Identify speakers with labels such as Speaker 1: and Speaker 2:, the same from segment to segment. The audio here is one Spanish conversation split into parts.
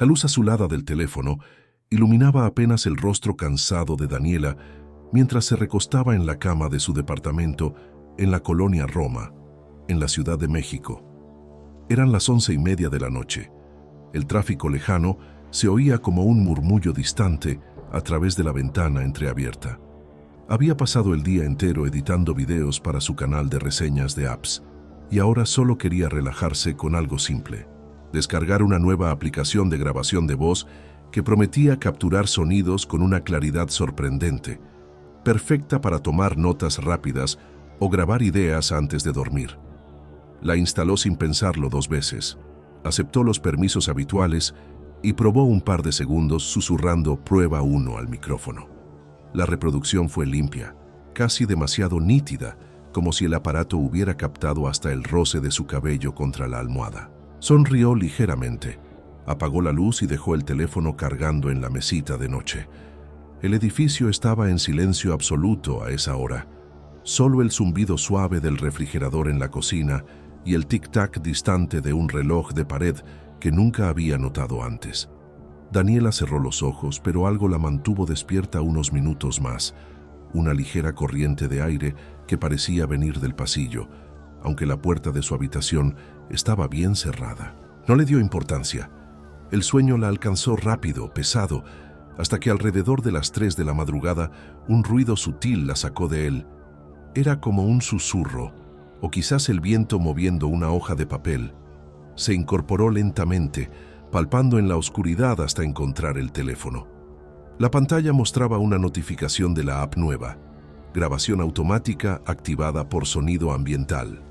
Speaker 1: La luz azulada del teléfono iluminaba apenas el rostro cansado de Daniela mientras se recostaba en la cama de su departamento en la colonia Roma, en la Ciudad de México. Eran las 11:30 de la noche. El tráfico lejano se oía como un murmullo distante a través de la ventana entreabierta. Había pasado el día entero editando videos para su canal de reseñas de apps y ahora solo quería relajarse con algo simple: descargar una nueva aplicación de grabación de voz que prometía capturar sonidos con una claridad sorprendente, perfecta para tomar notas rápidas o grabar ideas antes de dormir. La instaló sin pensarlo 2 veces, aceptó los permisos habituales y probó un par de segundos susurrando "Prueba 1" al micrófono. La reproducción fue limpia, casi demasiado nítida, como si el aparato hubiera captado hasta el roce de su cabello contra la almohada. Sonrió ligeramente, apagó la luz y dejó el teléfono cargando en la mesita de noche. El edificio estaba en silencio absoluto a esa hora. Solo el zumbido suave del refrigerador en la cocina y el tic-tac distante de un reloj de pared que nunca había notado antes. Daniela cerró los ojos, pero algo la mantuvo despierta unos minutos más. Una ligera corriente de aire que parecía venir del pasillo, aunque la puerta de su habitación estaba bien cerrada. No le dio importancia. El sueño la alcanzó rápido, pesado, hasta que alrededor de las 3 de la madrugada un ruido sutil la sacó de él. Era como un susurro, o quizás el viento moviendo una hoja de papel. Se incorporó lentamente, palpando en la oscuridad hasta encontrar el teléfono. La pantalla mostraba una notificación de la app nueva: grabación automática activada por sonido ambiental.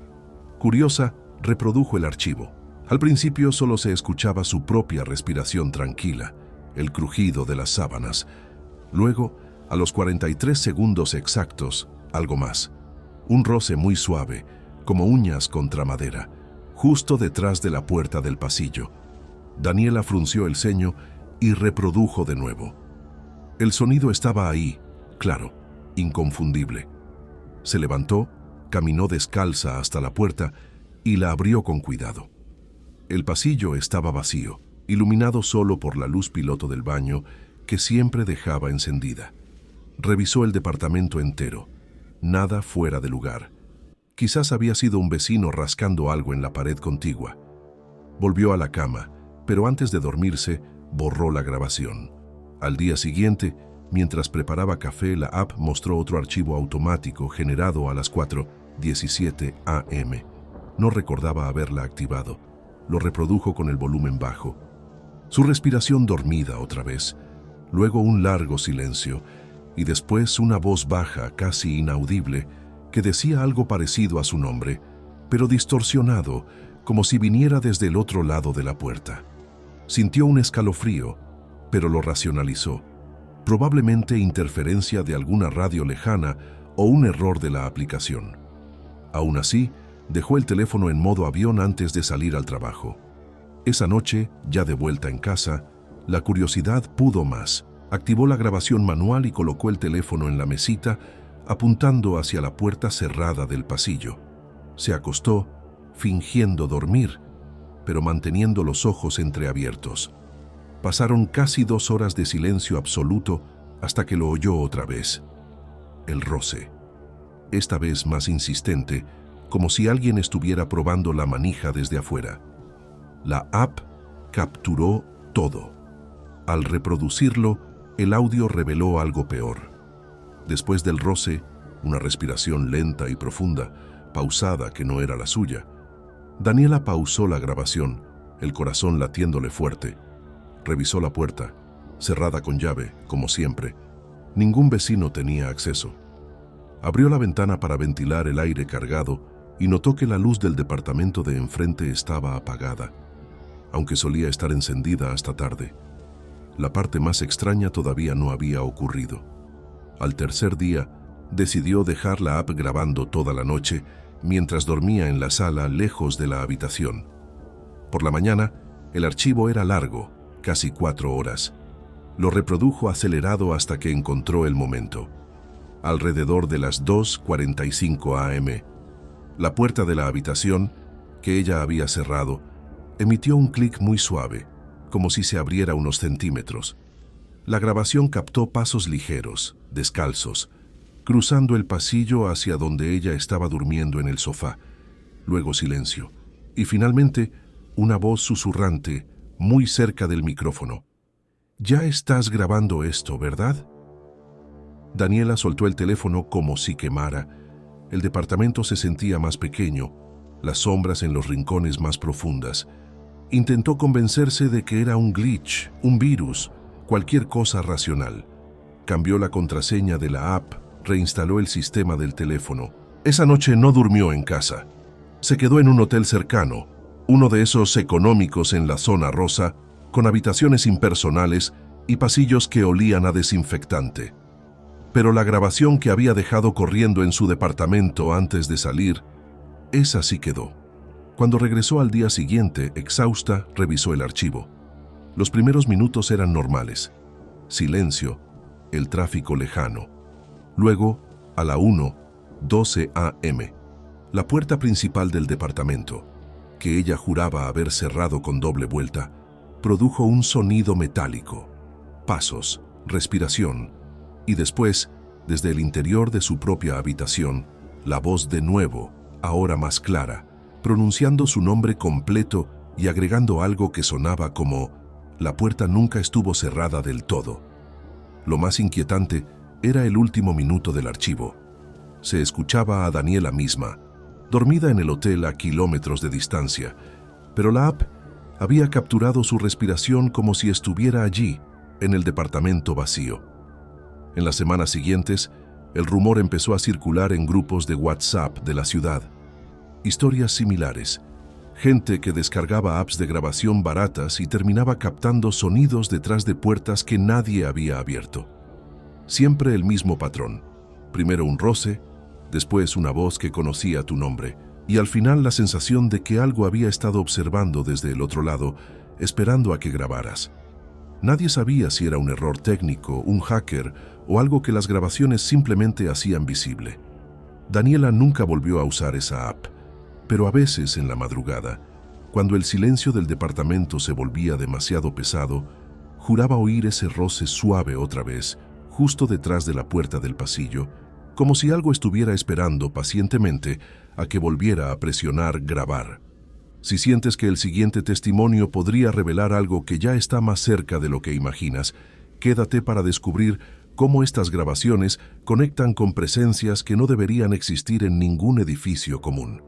Speaker 1: Curiosa, reprodujo el archivo. Al principio solo se escuchaba su propia respiración tranquila, el crujido de las sábanas. Luego, a los 43 segundos exactos, algo más. Un roce muy suave, como uñas contra madera, justo detrás de la puerta del pasillo. Daniela frunció el ceño y reprodujo de nuevo. El sonido estaba ahí, claro, inconfundible. Se levantó, caminó descalza hasta la puerta y la abrió con cuidado. El pasillo estaba vacío, iluminado solo por la luz piloto del baño que siempre dejaba encendida. Revisó el departamento entero. Nada fuera de lugar. Quizás había sido un vecino rascando algo en la pared contigua. Volvió a la cama, pero antes de dormirse, borró la grabación. Al día siguiente, mientras preparaba café, la app mostró otro archivo automático generado a las 4:17 a.m. No recordaba haberla activado. Lo reprodujo con el volumen bajo. Su respiración dormida otra vez. Luego un largo silencio, y después una voz baja, casi inaudible, que decía algo parecido a su nombre, pero distorsionado, como si viniera desde el otro lado de la puerta. Sintió un escalofrío, pero lo racionalizó. Probablemente interferencia de alguna radio lejana o un error de la aplicación. Aún así, dejó el teléfono en modo avión antes de salir al trabajo. Esa noche, ya de vuelta en casa, la curiosidad pudo más. Activó la grabación manual y colocó el teléfono en la mesita, apuntando hacia la puerta cerrada del pasillo. Se acostó, fingiendo dormir, pero manteniendo los ojos entreabiertos. Pasaron casi 2 horas de silencio absoluto hasta que lo oyó otra vez. El roce. Esta vez más insistente, como si alguien estuviera probando la manija desde afuera. La app capturó todo. Al reproducirlo, el audio reveló algo peor. Después del roce, una respiración lenta y profunda, pausada que no era la suya. Daniela pausó la grabación, el corazón latiéndole fuerte. Revisó la puerta, cerrada con llave, como siempre. Ningún vecino tenía acceso. Abrió la ventana para ventilar el aire cargado y notó que la luz del departamento de enfrente estaba apagada, aunque solía estar encendida hasta tarde. La parte más extraña todavía no había ocurrido. Al tercer día, decidió dejar la app grabando toda la noche mientras dormía en la sala lejos de la habitación. Por la mañana, el archivo era largo, casi 4 horas. Lo reprodujo acelerado hasta que encontró el momento. Alrededor de las 2:45 a.m., la puerta de la habitación, que ella había cerrado, emitió un clic muy suave, como si se abriera unos centímetros. La grabación captó pasos ligeros, descalzos, cruzando el pasillo hacia donde ella estaba durmiendo en el sofá. Luego silencio. Y finalmente, una voz susurrante, muy cerca del micrófono. «Ya estás grabando esto, ¿verdad?». Daniela soltó el teléfono como si quemara. El departamento se sentía más pequeño, las sombras en los rincones más profundas. Intentó convencerse de que era un glitch, un virus, cualquier cosa racional. Cambió la contraseña de la app, reinstaló el sistema del teléfono. Esa noche no durmió en casa. Se quedó en un hotel cercano, uno de esos económicos en la zona rosa, con habitaciones impersonales y pasillos que olían a desinfectante. Pero la grabación que había dejado corriendo en su departamento antes de salir, esa sí quedó. Cuando regresó al día siguiente, exhausta, revisó el archivo. Los primeros minutos eran normales. Silencio, el tráfico lejano. Luego, a la 1:12 a.m., la puerta principal del departamento, que ella juraba haber cerrado con doble vuelta, produjo un sonido metálico. Pasos, respiración, y después, desde el interior de su propia habitación, la voz de nuevo, ahora más clara, pronunciando su nombre completo y agregando algo que sonaba como «La puerta nunca estuvo cerrada del todo». Lo más inquietante era el último minuto del archivo. Se escuchaba a Daniela misma, dormida en el hotel a kilómetros de distancia, pero la app había capturado su respiración como si estuviera allí, en el departamento vacío. En las semanas siguientes, el rumor empezó a circular en grupos de WhatsApp de la ciudad. Historias similares. Gente que descargaba apps de grabación baratas y terminaba captando sonidos detrás de puertas que nadie había abierto. Siempre el mismo patrón. Primero un roce, después una voz que conocía tu nombre, y al final la sensación de que algo había estado observando desde el otro lado, esperando a que grabaras. Nadie sabía si era un error técnico, un hacker o algo que las grabaciones simplemente hacían visible. Daniela nunca volvió a usar esa app, pero a veces en la madrugada, cuando el silencio del departamento se volvía demasiado pesado, juraba oír ese roce suave otra vez, justo detrás de la puerta del pasillo, como si algo estuviera esperando pacientemente a que volviera a presionar grabar. Si sientes que el siguiente testimonio podría revelar algo que ya está más cerca de lo que imaginas, quédate para descubrir cómo estas grabaciones conectan con presencias que no deberían existir en ningún edificio común.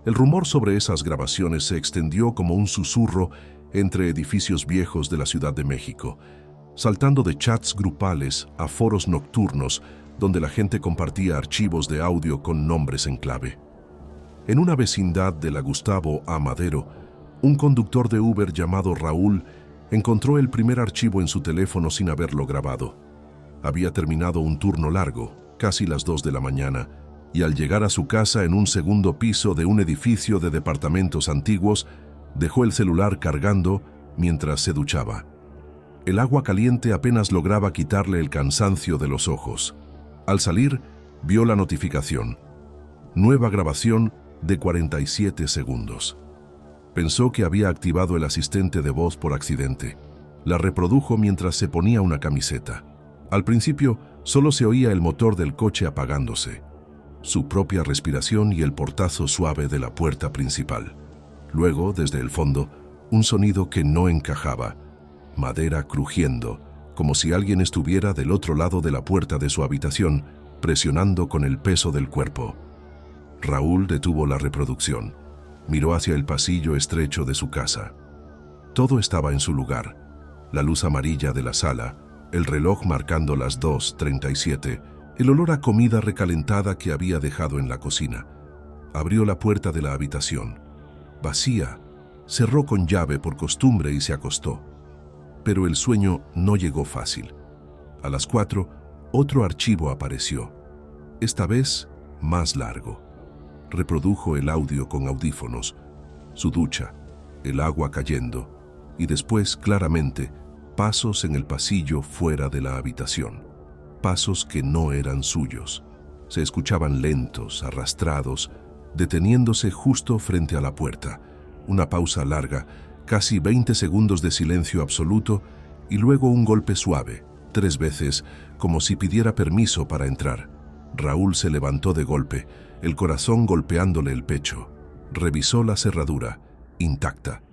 Speaker 1: El rumor sobre esas grabaciones se extendió como un susurro entre edificios viejos de la Ciudad de México, saltando de chats grupales a foros nocturnos donde la gente compartía archivos de audio con nombres en clave. En una vecindad de la Gustavo A. Madero, un conductor de Uber llamado Raúl encontró el primer archivo en su teléfono sin haberlo grabado. Había terminado un turno largo, casi las 2 de la mañana, y al llegar a su casa en un segundo piso de un edificio de departamentos antiguos, dejó el celular cargando mientras se duchaba. El agua caliente apenas lograba quitarle el cansancio de los ojos. Al salir, vio la notificación. Nueva grabación de 47 segundos. Pensó que había activado el asistente de voz por accidente. La reprodujo mientras se ponía una camiseta. Al principio, solo se oía el motor del coche apagándose, su propia respiración y el portazo suave de la puerta principal. Luego, desde el fondo, un sonido que no encajaba, madera crujiendo, como si alguien estuviera del otro lado de la puerta de su habitación, presionando con el peso del cuerpo. Raúl detuvo la reproducción. Miró hacia el pasillo estrecho de su casa. Todo estaba en su lugar. La luz amarilla de la sala, el reloj marcando las 2:37, el olor a comida recalentada que había dejado en la cocina. Abrió la puerta de la habitación. Vacía, cerró con llave por costumbre y se acostó. Pero el sueño no llegó fácil. A las 4, otro archivo apareció. Esta vez, más largo. Reprodujo el audio con audífonos, su ducha, el agua cayendo, y después, claramente, pasos en el pasillo fuera de la habitación. Pasos que no eran suyos. Se escuchaban lentos, arrastrados, deteniéndose justo frente a la puerta. Una pausa larga casi 20 segundos de silencio absoluto y luego un golpe suave, 3 veces, como si pidiera permiso para entrar. Raúl se levantó de golpe, el corazón golpeándole el pecho. Revisó la cerradura, intacta.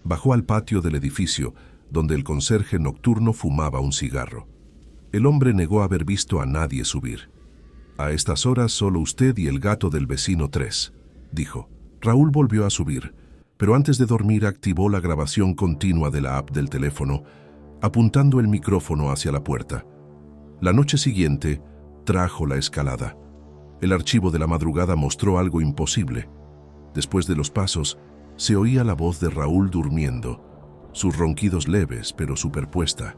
Speaker 1: Bajó al patio del edificio, donde el conserje nocturno fumaba un cigarro. El hombre negó haber visto a nadie subir. «A estas horas solo usted y el gato del vecino 3», dijo. Raúl volvió a subir, pero antes de dormir activó la grabación continua de la app del teléfono, apuntando el micrófono hacia la puerta. La noche siguiente trajo la escalada. El archivo de la madrugada mostró algo imposible. Después de los pasos, se oía la voz de Raúl durmiendo, sus ronquidos leves pero superpuesta,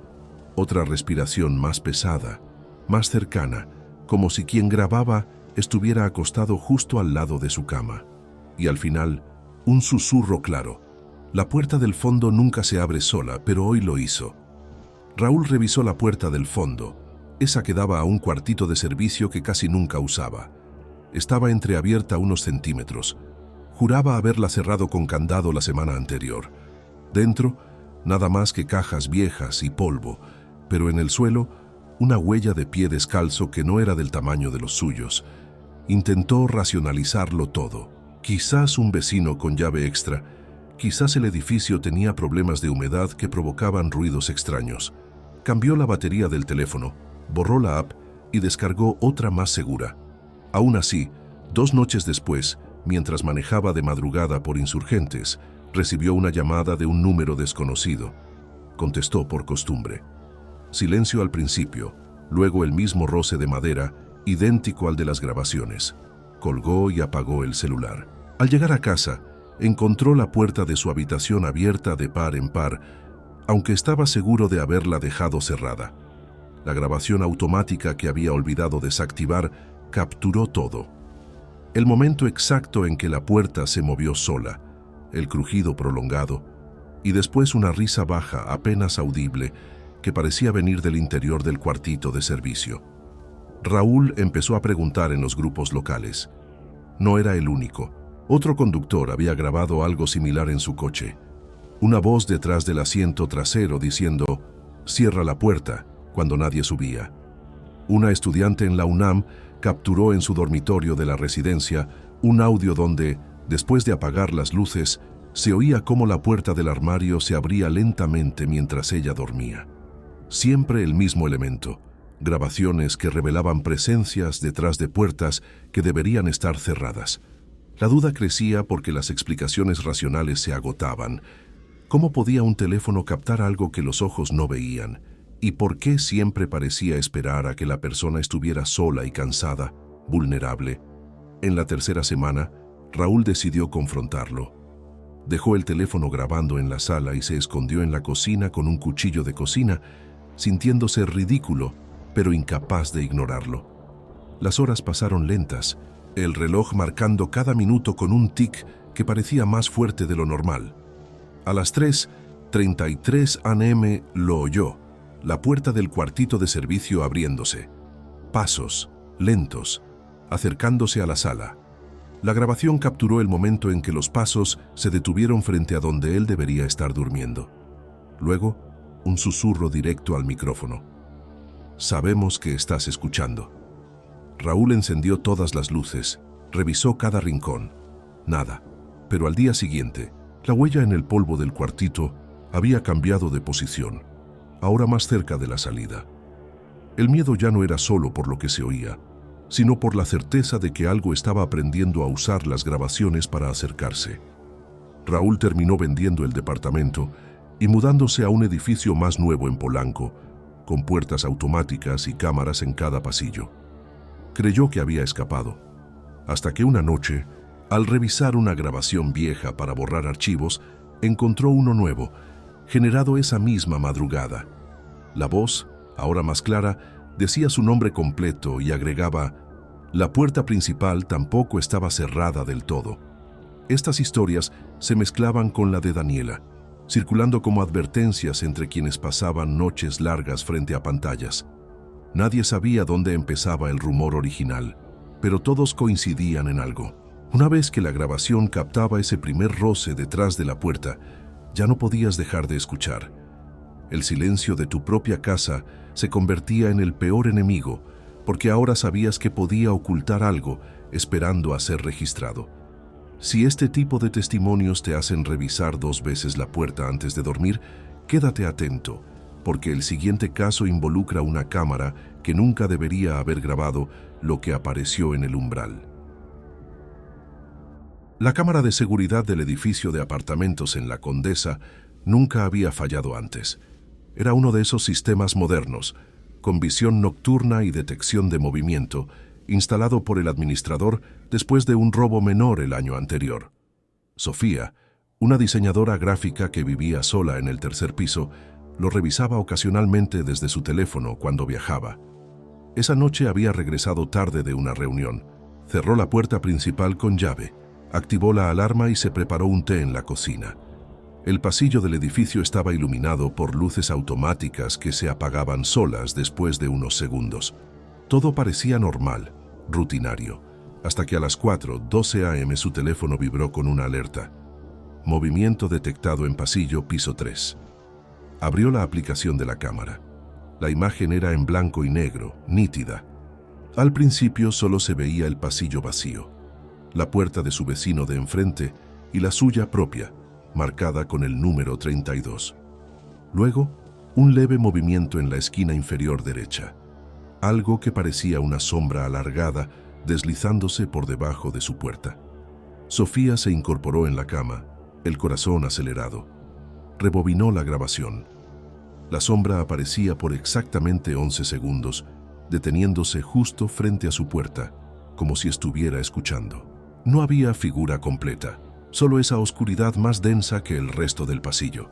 Speaker 1: otra respiración más pesada, más cercana, como si quien grababa estuviera acostado justo al lado de su cama. Y al final, un susurro claro. La puerta del fondo nunca se abre sola, pero hoy lo hizo. Raúl revisó la puerta del fondo, esa que daba a un cuartito de servicio que casi nunca usaba. Estaba entreabierta unos centímetros. Juraba haberla cerrado con candado la semana anterior. Dentro, nada más que cajas viejas y polvo, pero en el suelo, una huella de pie descalzo que no era del tamaño de los suyos. Intentó racionalizarlo todo. Quizás un vecino con llave extra, quizás el edificio tenía problemas de humedad que provocaban ruidos extraños. Cambió la batería del teléfono, borró la app y descargó otra más segura. Aún así, 2 noches después, mientras manejaba de madrugada por Insurgentes, recibió una llamada de un número desconocido. Contestó por costumbre. Silencio al principio, luego el mismo roce de madera, idéntico al de las grabaciones. Colgó y apagó el celular. Al llegar a casa, encontró la puerta de su habitación abierta de par en par, aunque estaba seguro de haberla dejado cerrada. La grabación automática que había olvidado desactivar capturó todo. El momento exacto en que la puerta se movió sola, el crujido prolongado, y después una risa baja apenas audible que parecía venir del interior del cuartito de servicio. Raúl empezó a preguntar en los grupos locales. No era el único. Otro conductor había grabado algo similar en su coche. Una voz detrás del asiento trasero diciendo «Cierra la puerta», cuando nadie subía. Una estudiante en la UNAM capturó en su dormitorio de la residencia un audio donde, después de apagar las luces, se oía cómo la puerta del armario se abría lentamente mientras ella dormía. Siempre el mismo elemento. Grabaciones que revelaban presencias detrás de puertas que deberían estar cerradas. La duda crecía porque las explicaciones racionales se agotaban. ¿Cómo podía un teléfono captar algo que los ojos no veían? ¿Y por qué siempre parecía esperar a que la persona estuviera sola y cansada, vulnerable? En la tercera semana, Raúl decidió confrontarlo. Dejó el teléfono grabando en la sala y se escondió en la cocina con un cuchillo de cocina, sintiéndose ridículo, pero incapaz de ignorarlo. Las horas pasaron lentas, el reloj marcando cada minuto con un tic que parecía más fuerte de lo normal. A las 3:33 am lo oyó, la puerta del cuartito de servicio abriéndose. Pasos, lentos, acercándose a la sala. La grabación capturó el momento en que los pasos se detuvieron frente a donde él debería estar durmiendo. Luego, un susurro directo al micrófono. «Sabemos que estás escuchando». Raúl encendió todas las luces, revisó cada rincón. Nada. Pero al día siguiente, la huella en el polvo del cuartito había cambiado de posición, ahora más cerca de la salida. El miedo ya no era solo por lo que se oía, sino por la certeza de que algo estaba aprendiendo a usar las grabaciones para acercarse. Raúl terminó vendiendo el departamento y mudándose a un edificio más nuevo en Polanco, con puertas automáticas y cámaras en cada pasillo. Creyó que había escapado, hasta que una noche, al revisar una grabación vieja para borrar archivos, encontró uno nuevo, generado esa misma madrugada. La voz, ahora más clara, decía su nombre completo y agregaba: «La puerta principal tampoco estaba cerrada del todo». Estas historias se mezclaban con la de Daniela, circulando como advertencias entre quienes pasaban noches largas frente a pantallas. Nadie sabía dónde empezaba el rumor original, pero todos coincidían en algo. Una vez que la grabación captaba ese primer roce detrás de la puerta, Ya no podías dejar de escuchar. El silencio de tu propia casa se convertía en el peor enemigo, porque ahora sabías que podía ocultar algo esperando a ser registrado. Si este tipo de testimonios te hacen revisar 2 veces la puerta antes de dormir, quédate atento, porque el siguiente caso involucra una cámara que nunca debería haber grabado lo que apareció en el umbral. La cámara de seguridad del edificio de apartamentos en La Condesa nunca había fallado antes. Era uno de esos sistemas modernos, con visión nocturna y detección de movimiento, instalado por el administrador después de un robo menor el año anterior. Sofía, una diseñadora gráfica que vivía sola en el 3er piso, lo revisaba ocasionalmente desde su teléfono cuando viajaba. Esa noche había regresado tarde de una reunión. Cerró la puerta principal con llave, activó la alarma y se preparó un té en la cocina. El pasillo del edificio estaba iluminado por luces automáticas que se apagaban solas después de unos segundos. Todo parecía normal, rutinario, hasta que a las 4:12 a.m. su teléfono vibró con una alerta. Movimiento detectado en pasillo piso 3. Abrió la aplicación de la cámara. La imagen era en blanco y negro, nítida. Al principio solo se veía el pasillo vacío, la puerta de su vecino de enfrente y la suya propia, marcada con el número 32. Luego, un leve movimiento en la esquina inferior derecha. Algo que parecía una sombra alargada deslizándose por debajo de su puerta. Sofía se incorporó en la cama, el corazón acelerado. Rebobinó la grabación. La sombra aparecía por exactamente 11 segundos, deteniéndose justo frente a su puerta, como si estuviera escuchando. No había figura completa, solo esa oscuridad más densa que el resto del pasillo.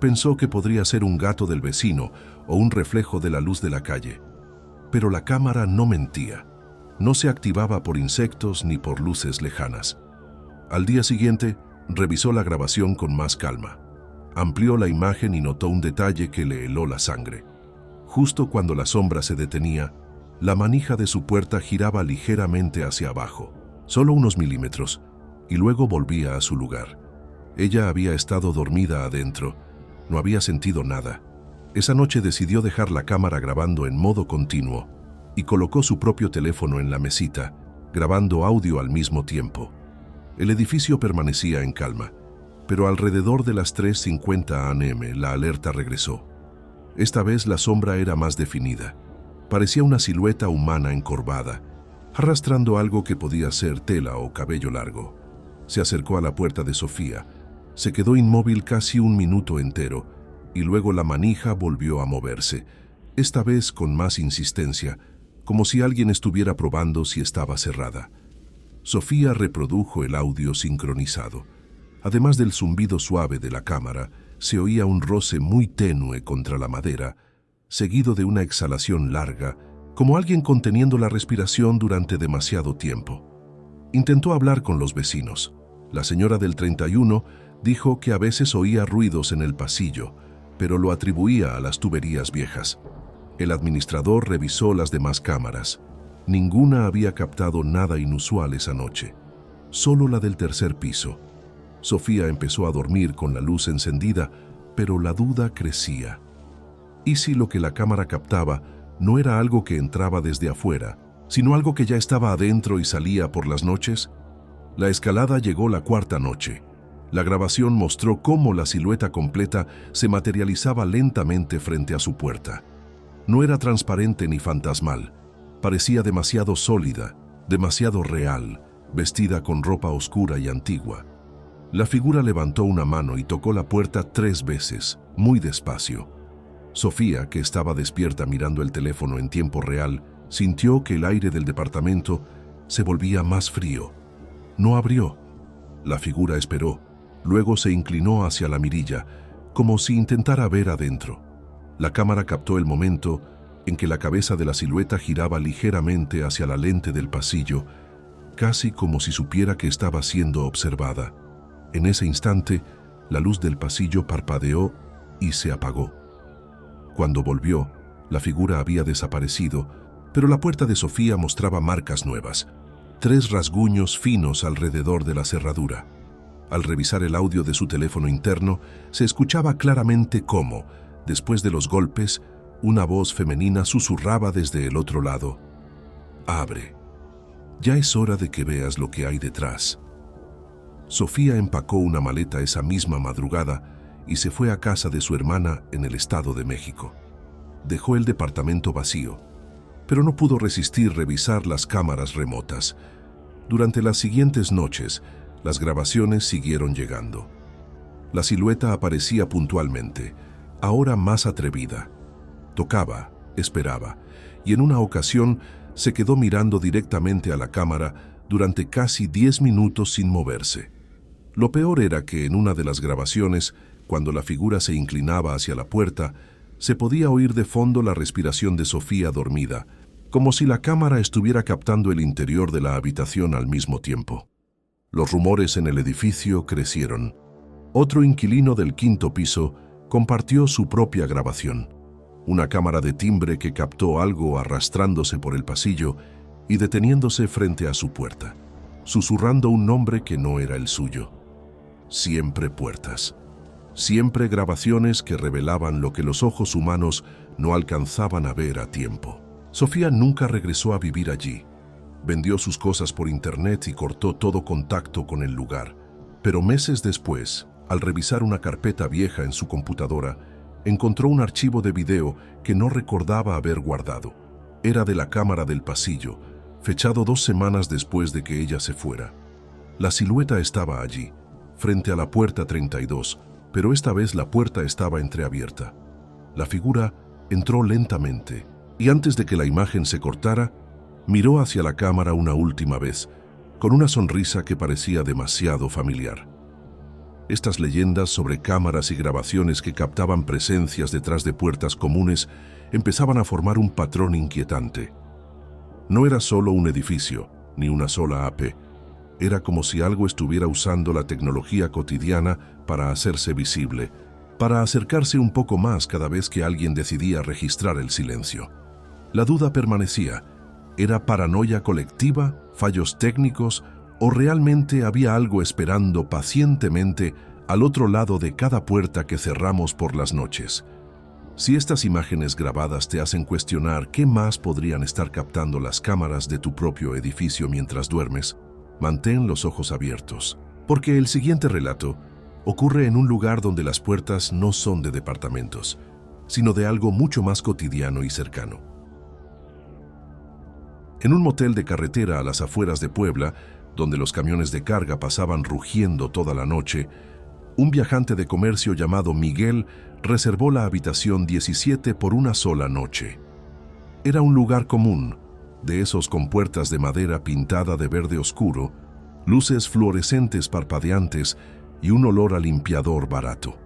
Speaker 1: Pensó que podría ser un gato del vecino o un reflejo de la luz de la calle. Pero la cámara no mentía. No se activaba por insectos ni por luces lejanas. Al día siguiente, revisó la grabación con más calma. Amplió la imagen y notó un detalle que le heló la sangre. Justo cuando la sombra se detenía, la manija de su puerta giraba ligeramente hacia abajo, solo unos milímetros, y luego volvía a su lugar. Ella había estado dormida adentro, no había sentido nada. Esa noche decidió dejar la cámara grabando en modo continuo y colocó su propio teléfono en la mesita, grabando audio al mismo tiempo. El edificio permanecía en calma, pero alrededor de las 3:50 a.m. la alerta regresó. Esta vez la sombra era más definida. Parecía una silueta humana encorvada, arrastrando algo que podía ser tela o cabello largo. Se acercó a la puerta de Sofía, se quedó inmóvil casi un minuto entero, y luego la manija volvió a moverse, esta vez con más insistencia, como si alguien estuviera probando si estaba cerrada. Sofía reprodujo el audio sincronizado. Además del zumbido suave de la cámara, se oía un roce muy tenue contra la madera, seguido de una exhalación larga, como alguien conteniendo la respiración durante demasiado tiempo. Intentó hablar con los vecinos. La señora del 31 dijo que a veces oía ruidos en el pasillo, pero lo atribuía a las tuberías viejas. El administrador revisó las demás cámaras. Ninguna había captado nada inusual esa noche, solo la del 3er piso. Sofía empezó a dormir con la luz encendida, pero la duda crecía. ¿Y si lo que la cámara captaba no era algo que entraba desde afuera, sino algo que ya estaba adentro y salía por las noches? La escalada llegó la 4ª noche. La grabación mostró cómo la silueta completa se materializaba lentamente frente a su puerta. No era transparente ni fantasmal. Parecía demasiado sólida, demasiado real, vestida con ropa oscura y antigua. La figura levantó una mano y tocó la puerta 3 veces, muy despacio. Sofía, que estaba despierta mirando el teléfono en tiempo real, sintió que el aire del departamento se volvía más frío. No abrió. La figura esperó, luego se inclinó hacia la mirilla, como si intentara ver adentro. La cámara captó el momento en que la cabeza de la silueta giraba ligeramente hacia la lente del pasillo, casi como si supiera que estaba siendo observada. En ese instante, la luz del pasillo parpadeó y se apagó. Cuando volvió, la figura había desaparecido, pero la puerta de Sofía mostraba marcas nuevas, 3 rasguños finos alrededor de la cerradura. Al revisar el audio de su teléfono interno, se escuchaba claramente cómo, después de los golpes, una voz femenina susurraba desde el otro lado: «Abre. Ya es hora de que veas lo que hay detrás». Sofía empacó una maleta esa misma madrugada y se fue a casa de su hermana en el Estado de México. Dejó el departamento vacío, pero no pudo resistir revisar las cámaras remotas. Durante las siguientes noches, las grabaciones siguieron llegando. La silueta aparecía puntualmente, ahora más atrevida. Tocaba, esperaba, y en una ocasión se quedó mirando directamente a la cámara durante casi 10 minutos sin moverse. Lo peor era que en una de las grabaciones, cuando la figura se inclinaba hacia la puerta, se podía oír de fondo la respiración de Sofía dormida, como si la cámara estuviera captando el interior de la habitación al mismo tiempo. Los rumores en el edificio crecieron. Otro inquilino del 5º piso compartió su propia grabación. Una cámara de timbre que captó algo arrastrándose por el pasillo y deteniéndose frente a su puerta, susurrando un nombre que no era el suyo. Siempre puertas. Siempre grabaciones que revelaban lo que los ojos humanos no alcanzaban a ver a tiempo. Sofía nunca regresó a vivir allí. Vendió sus cosas por internet y cortó todo contacto con el lugar. Pero meses después, al revisar una carpeta vieja en su computadora, encontró un archivo de video que no recordaba haber guardado. Era de la cámara del pasillo, fechado 2 semanas después de que ella se fuera. La silueta estaba allí, frente a la puerta 32, pero esta vez la puerta estaba entreabierta. La figura entró lentamente y antes de que la imagen se cortara, miró hacia la cámara una última vez, con una sonrisa que parecía demasiado familiar. Estas leyendas sobre cámaras y grabaciones que captaban presencias detrás de puertas comunes empezaban a formar un patrón inquietante. No era solo un edificio, ni una sola AP. Era como si algo estuviera usando la tecnología cotidiana para hacerse visible, para acercarse un poco más cada vez que alguien decidía registrar el silencio. La duda permanecía. ¿Era paranoia colectiva, fallos técnicos, o realmente había algo esperando pacientemente al otro lado de cada puerta que cerramos por las noches? Si estas imágenes grabadas te hacen cuestionar qué más podrían estar captando las cámaras de tu propio edificio mientras duermes, mantén los ojos abiertos, porque el siguiente relato ocurre en un lugar donde las puertas no son de departamentos, sino de algo mucho más cotidiano y cercano. En un motel de carretera a las afueras de Puebla, donde los camiones de carga pasaban rugiendo toda la noche, un viajante de comercio llamado Miguel reservó la habitación 17 por una sola noche. Era un lugar común, de esos con puertas de madera pintada de verde oscuro, luces fluorescentes parpadeantes y un olor a limpiador barato.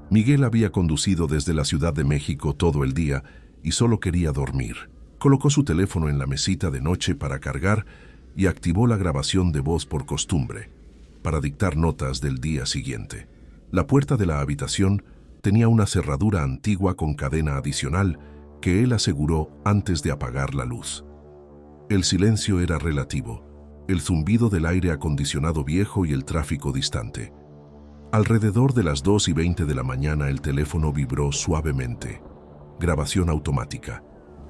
Speaker 1: Miguel había conducido desde la Ciudad de México todo el día y solo quería dormir. Colocó su teléfono en la mesita de noche para cargar y activó la grabación de voz por costumbre, para dictar notas del día siguiente. La puerta de la habitación tenía una cerradura antigua con cadena adicional que él aseguró antes de apagar la luz. El silencio era relativo, el zumbido del aire acondicionado viejo y el tráfico distante. Alrededor de las 2:20 de la mañana el teléfono vibró suavemente. Grabación automática.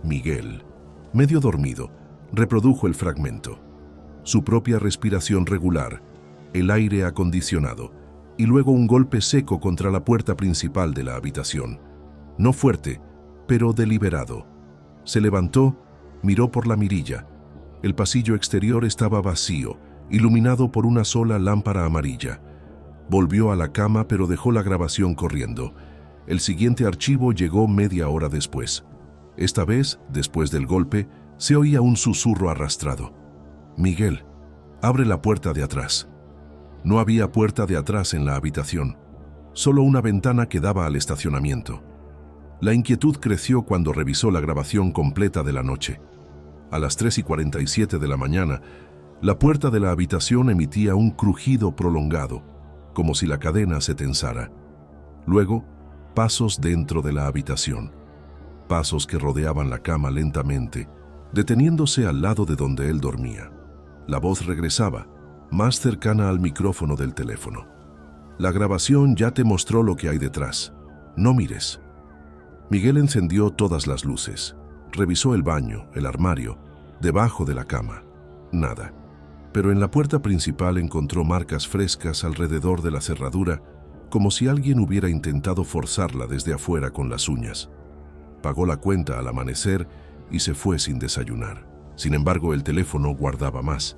Speaker 1: Miguel, medio dormido, reprodujo el fragmento. Su propia respiración regular, el aire acondicionado, y luego un golpe seco contra la puerta principal de la habitación. No fuerte, pero deliberado. Se levantó, miró por la mirilla. El pasillo exterior estaba vacío, iluminado por una sola lámpara amarilla. Volvió a la cama, pero dejó la grabación corriendo. El siguiente archivo llegó media hora después. Esta vez, después del golpe, se oía un susurro arrastrado. «Miguel, abre la puerta de atrás». No había puerta de atrás en la habitación, solo una ventana que daba al estacionamiento. La inquietud creció cuando revisó la grabación completa de la noche. A las 3:47 de la mañana, la puerta de la habitación emitía un crujido prolongado, como si la cadena se tensara. Luego, pasos dentro de la habitación. Pasos que rodeaban la cama lentamente, deteniéndose al lado de donde él dormía. La voz regresaba, más cercana al micrófono del teléfono. La grabación ya te mostró lo que hay detrás. No mires. Miguel encendió todas las luces. Revisó el baño, el armario, debajo de la cama. Nada. Pero en la puerta principal encontró marcas frescas alrededor de la cerradura, como si alguien hubiera intentado forzarla desde afuera con las uñas. Pagó la cuenta al amanecer y se fue sin desayunar. Sin embargo, el teléfono guardaba más.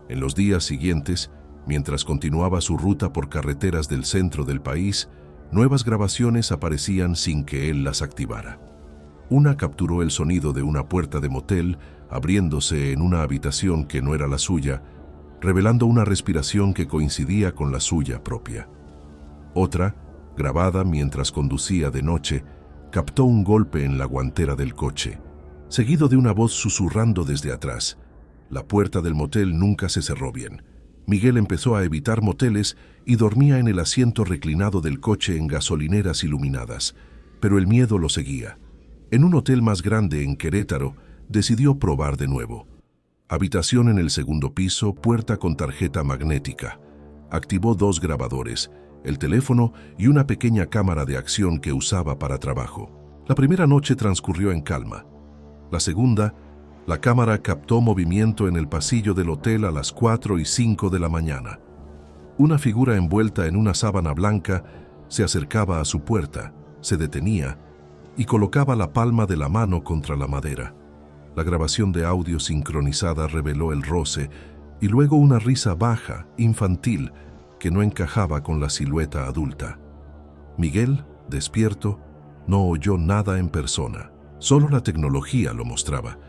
Speaker 1: En los días siguientes, mientras continuaba su ruta por carreteras del centro del país, nuevas grabaciones aparecían sin que él las activara. Una capturó el sonido de una puerta de motel abriéndose en una habitación que no era la suya, revelando una respiración que coincidía con la suya propia. Otra, grabada mientras conducía de noche, captó un golpe en la guantera del coche, seguido de una voz susurrando desde atrás. La puerta del motel nunca se cerró bien. Miguel empezó a evitar moteles y dormía en el asiento reclinado del coche en gasolineras iluminadas, pero el miedo lo seguía. En un hotel más grande en Querétaro, decidió probar de nuevo. Habitación en el segundo piso, puerta con tarjeta magnética. Activó 2 grabadores, el teléfono y una pequeña cámara de acción que usaba para trabajo. La primera noche transcurrió en calma. La segunda, la cámara captó movimiento en el pasillo del hotel a las 4:05 de la mañana. Una figura envuelta en una sábana blanca se acercaba a su puerta, se detenía y colocaba la palma de la mano contra la madera. La grabación de audio sincronizada reveló el roce y luego una risa baja, infantil, que no encajaba con la silueta adulta. Miguel, despierto, no oyó nada en persona, solo la tecnología lo mostraba.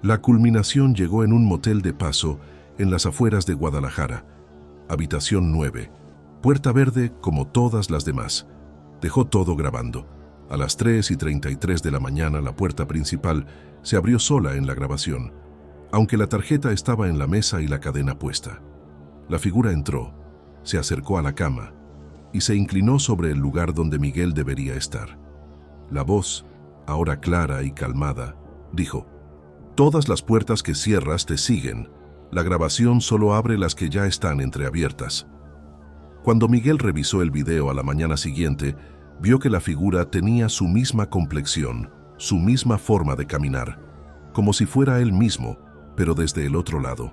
Speaker 1: La culminación llegó en un motel de paso en las afueras de Guadalajara. Habitación 9, puerta verde como todas las demás. Dejó todo grabando. A las 3:33 de la mañana la puerta principal se abrió sola en la grabación, aunque la tarjeta estaba en la mesa y la cadena puesta. La figura entró, se acercó a la cama y se inclinó sobre el lugar donde Miguel debería estar. La voz, ahora clara y calmada, dijo: «Todas las puertas que cierras te siguen. La grabación solo abre las que ya están entreabiertas». Cuando Miguel revisó el video a la mañana siguiente, vio que la figura tenía su misma complexión, su misma forma de caminar, como si fuera él mismo, pero desde el otro lado.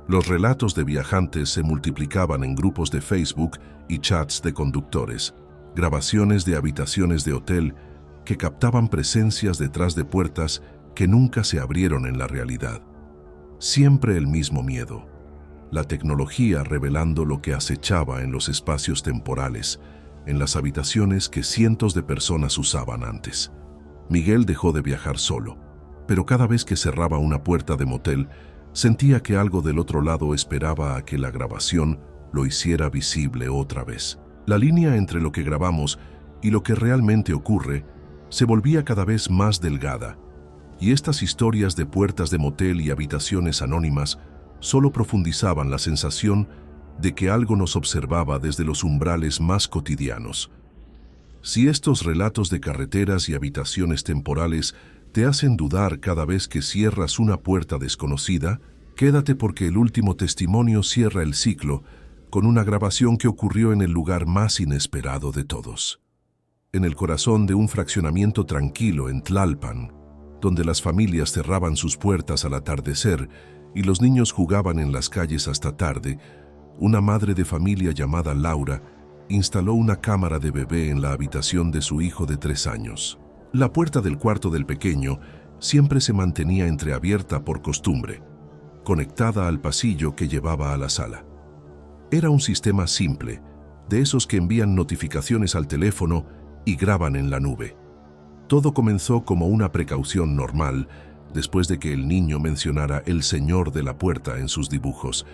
Speaker 1: Los relatos de viajantes se multiplicaban en grupos de Facebook y chats de conductores, grabaciones de habitaciones de hotel que captaban presencias detrás de puertas que nunca se abrieron en la realidad. Siempre el mismo miedo. La tecnología revelando lo que acechaba en los espacios temporales, en las habitaciones que cientos de personas usaban antes. Miguel dejó de viajar solo, pero cada vez que cerraba una puerta de motel, sentía que algo del otro lado esperaba a que la grabación lo hiciera visible otra vez. La línea entre lo que grabamos y lo que realmente ocurre se volvía cada vez más delgada, y estas historias de puertas de motel y habitaciones anónimas solo profundizaban la sensación de que algo nos observaba desde los umbrales más cotidianos. Si estos relatos de carreteras y habitaciones temporales te hacen dudar cada vez que cierras una puerta desconocida, quédate porque el último testimonio cierra el ciclo con una grabación que ocurrió en el lugar más inesperado de todos. En el corazón de un fraccionamiento tranquilo en Tlalpan, donde las familias cerraban sus puertas al atardecer y los niños jugaban en las calles hasta tarde, una madre de familia llamada Laura instaló una cámara de bebé en la habitación de su hijo de 3 años. La puerta del cuarto del pequeño siempre se mantenía entreabierta por costumbre, conectada al pasillo que llevaba a la sala. Era un sistema simple, de esos que envían notificaciones al teléfono y graban en la nube. Todo comenzó como una precaución normal, después de que el niño mencionara el señor de la puerta en sus dibujos.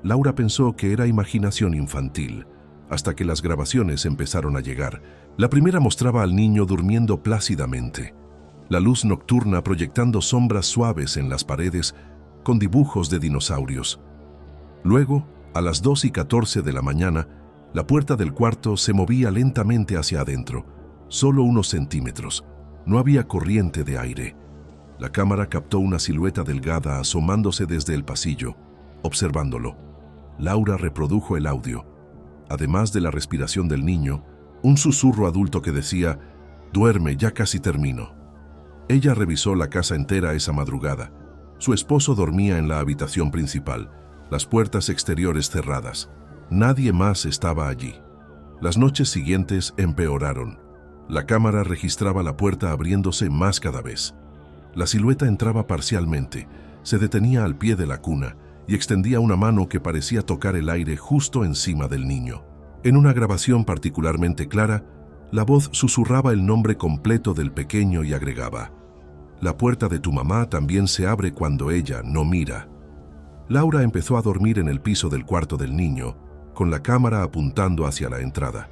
Speaker 1: Laura pensó que era imaginación infantil, hasta que las grabaciones empezaron a llegar. La primera mostraba al niño durmiendo plácidamente, la luz nocturna proyectando sombras suaves en las paredes con dibujos de dinosaurios. Luego, a las 2:14 de la mañana, la puerta del cuarto se movía lentamente hacia adentro, solo unos centímetros. No había corriente de aire. La cámara captó una silueta delgada asomándose desde el pasillo, observándolo. Laura reprodujo el audio. Además de la respiración del niño, un susurro adulto que decía: «Duerme, ya casi termino». Ella revisó la casa entera esa madrugada. Su esposo dormía en la habitación principal, las puertas exteriores cerradas. Nadie más estaba allí. Las noches siguientes empeoraron. La cámara registraba la puerta abriéndose más cada vez. La silueta entraba parcialmente, se detenía al pie de la cuna y extendía una mano que parecía tocar el aire justo encima del niño. En una grabación particularmente clara, la voz susurraba el nombre completo del pequeño y agregaba: «La puerta de tu mamá también se abre cuando ella no mira». Laura empezó a dormir en el piso del cuarto del niño, con la cámara apuntando hacia la entrada.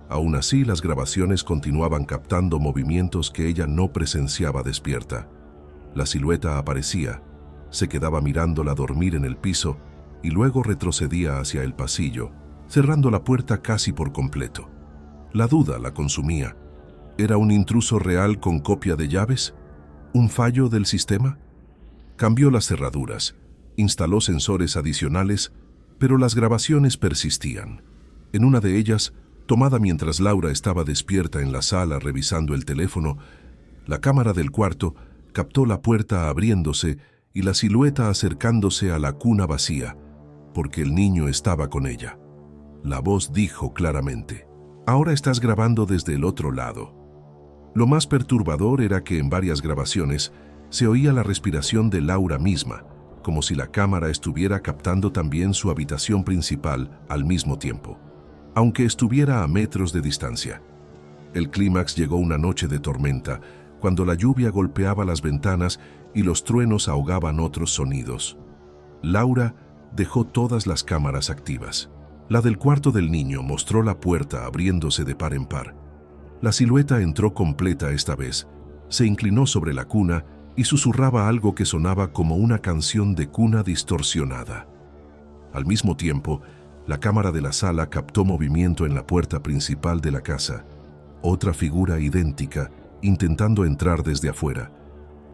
Speaker 1: Aún así, las grabaciones continuaban captando movimientos que ella no presenciaba despierta. La silueta aparecía, se quedaba mirándola dormir en el piso y luego retrocedía hacia el pasillo, cerrando la puerta casi por completo. La duda la consumía. ¿Era un intruso real con copia de llaves? ¿Un fallo del sistema? Cambió las cerraduras, instaló sensores adicionales, pero las grabaciones persistían. En una de ellas, tomada mientras Laura estaba despierta en la sala revisando el teléfono, la cámara del cuarto captó la puerta abriéndose y la silueta acercándose a la cuna vacía, porque el niño estaba con ella. La voz dijo claramente: «Ahora estás grabando desde el otro lado». Lo más perturbador era que en varias grabaciones se oía la respiración de Laura misma, como si la cámara estuviera captando también su habitación principal al mismo tiempo, aunque estuviera a metros de distancia. El clímax llegó una noche de tormenta, cuando la lluvia golpeaba las ventanas y los truenos ahogaban otros sonidos. Laura dejó todas las cámaras activas. La del cuarto del niño mostró la puerta abriéndose de par en par. La silueta entró completa esta vez, se inclinó sobre la cuna y susurraba algo que sonaba como una canción de cuna distorsionada. Al mismo tiempo, la cámara de la sala captó movimiento en la puerta principal de la casa. Otra figura idéntica, intentando entrar desde afuera.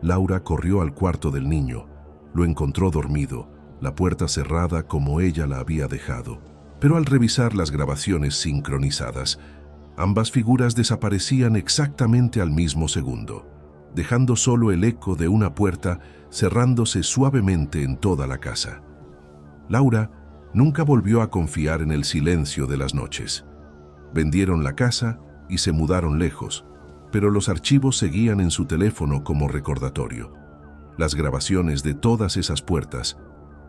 Speaker 1: Laura corrió al cuarto del niño. Lo encontró dormido, la puerta cerrada como ella la había dejado. Pero al revisar las grabaciones sincronizadas, ambas figuras desaparecían exactamente al mismo segundo, dejando solo el eco de una puerta cerrándose suavemente en toda la casa. Laura nunca volvió a confiar en el silencio de las noches. Vendieron la casa y se mudaron lejos, pero los archivos seguían en su teléfono como recordatorio. Las grabaciones de todas esas puertas,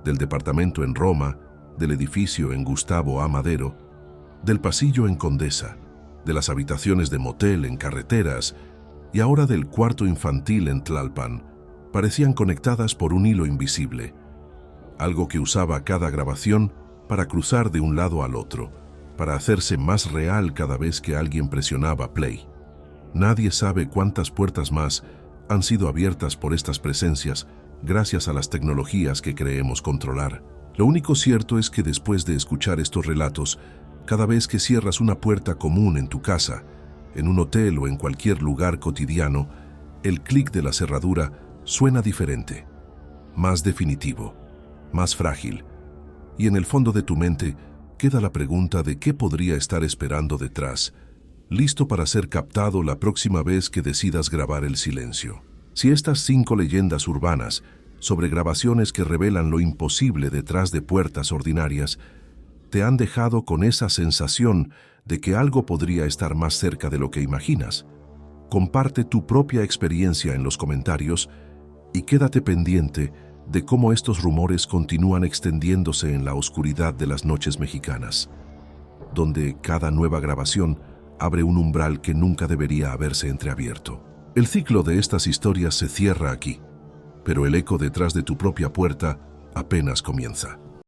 Speaker 1: del departamento en Roma, del edificio en Gustavo A. Madero, del pasillo en Condesa, de las habitaciones de motel en Carreteras y ahora del cuarto infantil en Tlalpan, parecían conectadas por un hilo invisible, algo que usaba cada grabación para cruzar de un lado al otro, para hacerse más real cada vez que alguien presionaba play. Nadie sabe cuántas puertas más han sido abiertas por estas presencias gracias a las tecnologías que creemos controlar. Lo único cierto es que después de escuchar estos relatos, cada vez que cierras una puerta común en tu casa, en un hotel o en cualquier lugar cotidiano, el clic de la cerradura suena diferente, más definitivo, más frágil. Y en el fondo de tu mente queda la pregunta de qué podría estar esperando detrás, listo para ser captado la próxima vez que decidas grabar el silencio. Si estas 5 leyendas urbanas sobre grabaciones que revelan lo imposible detrás de puertas ordinarias te han dejado con esa sensación de que algo podría estar más cerca de lo que imaginas, comparte tu propia experiencia en los comentarios y quédate pendiente de cómo estos rumores continúan extendiéndose en la oscuridad de las noches mexicanas, donde cada nueva grabación abre un umbral que nunca debería haberse entreabierto. El ciclo de estas historias se cierra aquí, pero el eco detrás de tu propia puerta apenas comienza.